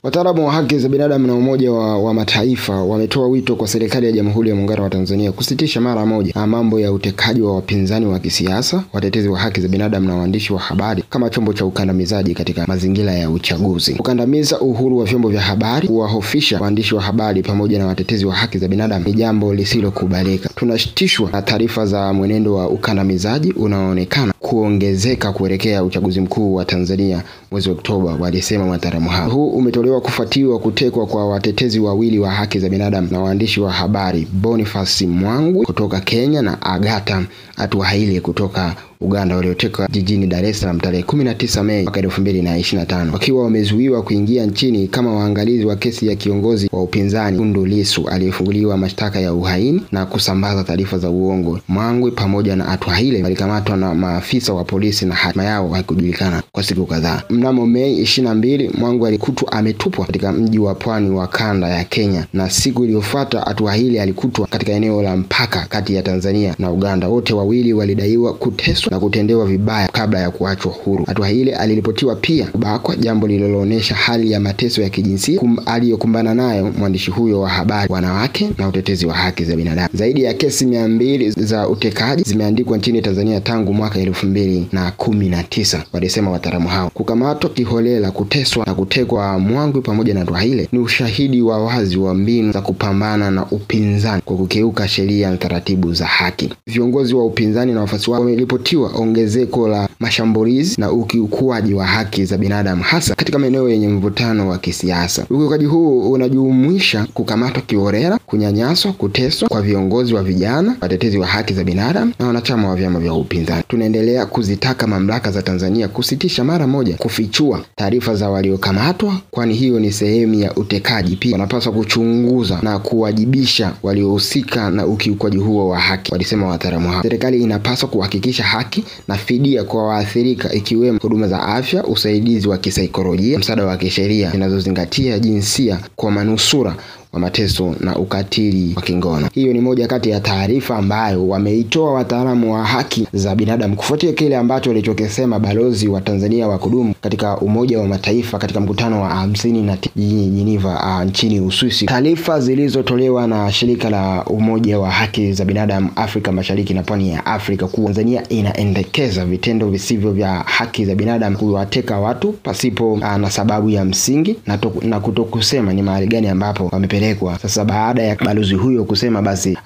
Wataalamu wa haki za binadamu na Umoja wa Mataifa wametoa wito kwa serikali ya Jamhuri ya Muungano wa Tanzania kusitisha mara moja mambo ya utekaji wa wapinzani wa kisiasa, watetezi wa haki za binadamu na waandishi wa habari kama chombo cha ukandamizaji katika mazingira ya uchaguzi. Kukandamiza uhuru wa vyombo vya habari, kuwahofisha waandishi wa habari pamoja na watetezi wa haki za binadamu ni jambo lisilokubalika. Tunashitishwa na taarifa za mwenendo wa ukandamizaji unaoonekana kuongezeka kuelekea uchaguzi mkuu wa Tanzania mwezi Oktoba, walisema wataalamu hao. Huu umetolewa kufuatiwa kutekwa kwa watetezi wawili wa haki za binadamu na waandishi wa habari, Boniface Mwangu kutoka Kenya na Agatha Atuhaire kutoka Uganda, waliotekwa jijini Dar es Salaam tarehe 19 Mei mwaka 2025 wakiwa wamezuiwa kuingia nchini kama waangalizi wa kesi ya kiongozi wa upinzani Tundu Lissu aliyefunguliwa mashtaka ya uhaini na kusambaza taarifa za uongo. Mwangu pamoja na Atuhaire walikamatwa na maafisa wa polisi na hatima yao haikujulikana kwa siku kadhaa. Mnamo Mei 22, Mwangu alikutwa ametupwa katika mji wa pwani wa kanda ya Kenya, na siku iliyofuata Atuhaire alikutwa katika eneo la mpaka kati ya Tanzania na Uganda. Wote wawili walidaiwa kuteswa na kutendewa vibaya kabla ya kuachwa huru. Atuhaire aliripotiwa pia kubakwa, jambo lililoonyesha hali ya mateso ya kijinsia aliyokumbana nayo mwandishi huyo wa habari, wanawake na utetezi wa haki za binadamu. Zaidi ya kesi 200 za utekaji zimeandikwa nchini Tanzania tangu mwaka 2019, walisema wataalamu hao. Kukamatwa kiholela, kuteswa na kutekwa Mwangu pamoja na Atuhaire ni ushahidi wa wazi wa mbinu za kupambana na upinzani kwa kukeuka sheria na taratibu za haki. Viongozi wa upinzani na wafuasi wao wameripotiwa ongezeko la mashambulizi na ukiukwaji wa haki za binadamu, hasa katika maeneo yenye mvutano wa kisiasa. Ukiukaji huu unajumuisha kukamatwa kiholela, kunyanyaswa, kuteswa kwa viongozi wa vijana, watetezi wa haki za binadamu na wanachama wa vyama vya upinzani. Tunaendelea kuzitaka mamlaka za Tanzania kusitisha mara moja kufichua taarifa za waliokamatwa, kwani hiyo ni sehemu ya utekaji. Pia wanapaswa kuchunguza na kuwajibisha waliohusika na ukiukwaji huo wa haki, walisema wataalamu hao. Serikali inapaswa kuhakikisha haki na fidia kwa waathirika, ikiwemo huduma za afya, usaidizi wa kisaikolojia, msaada wa kisheria zinazozingatia jinsia kwa manusura wa mateso na ukatili wa kingono. Hiyo ni moja kati ya taarifa ambayo wameitoa wataalamu wa haki za binadamu kufuatia kile ambacho alichokisema balozi wa Tanzania wa kudumu katika Umoja wa Mataifa katika mkutano wa 50 jijini Geneva nchini Uswisi. Taarifa zilizotolewa na shirika la Umoja wa Haki za Binadamu Afrika Mashariki na Pwani ya Afrika kuwa Tanzania inaendekeza vitendo visivyo vya haki za binadamu, kuwateka watu pasipo na sababu ya msingi na kutokusema ni mahali gani ambapo wamepelekwa. Sasa baada ya balozi huyo kusema, basi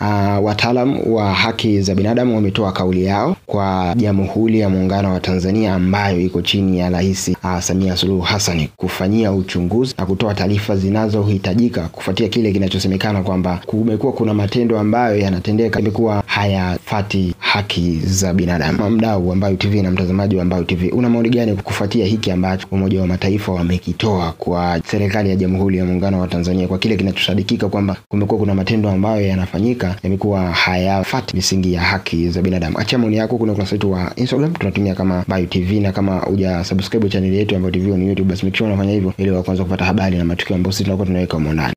wataalamu wa haki za binadamu wametoa kauli yao kwa Jamhuri ya Muungano wa Tanzania ambayo iko chini ya Rais Samia Suluhu Hassan kufanyia uchunguzi na kutoa taarifa zinazohitajika kufuatia kile kinachosemekana kwamba kumekuwa kuna matendo ambayo yanatendeka imekuwa hayafati haki za binadamu. Mdau wa Mbayu TV na mtazamaji wa Mbayu TV, una maoni gani kufuatia hiki ambacho Umoja wa Mataifa wamekitoa kwa serikali ya Jamhuri ya Muungano wa Tanzania kwa kile kinachosadikika kwamba kumekuwa kuna matendo ambayo yanafanyika yamekuwa hayafati misingi ya haki za binadamu? Acha maoni yako kuna ukurasa wetu wa Instagram tunatumia kama Mbayu TV, na kama hujasubscribe channel yetu ambayo TV on YouTube, basi make sure unafanya hivyo ili wa kwanza kupata habari na matukio ambayo sisi tunakuwa tunaweka humo ndani.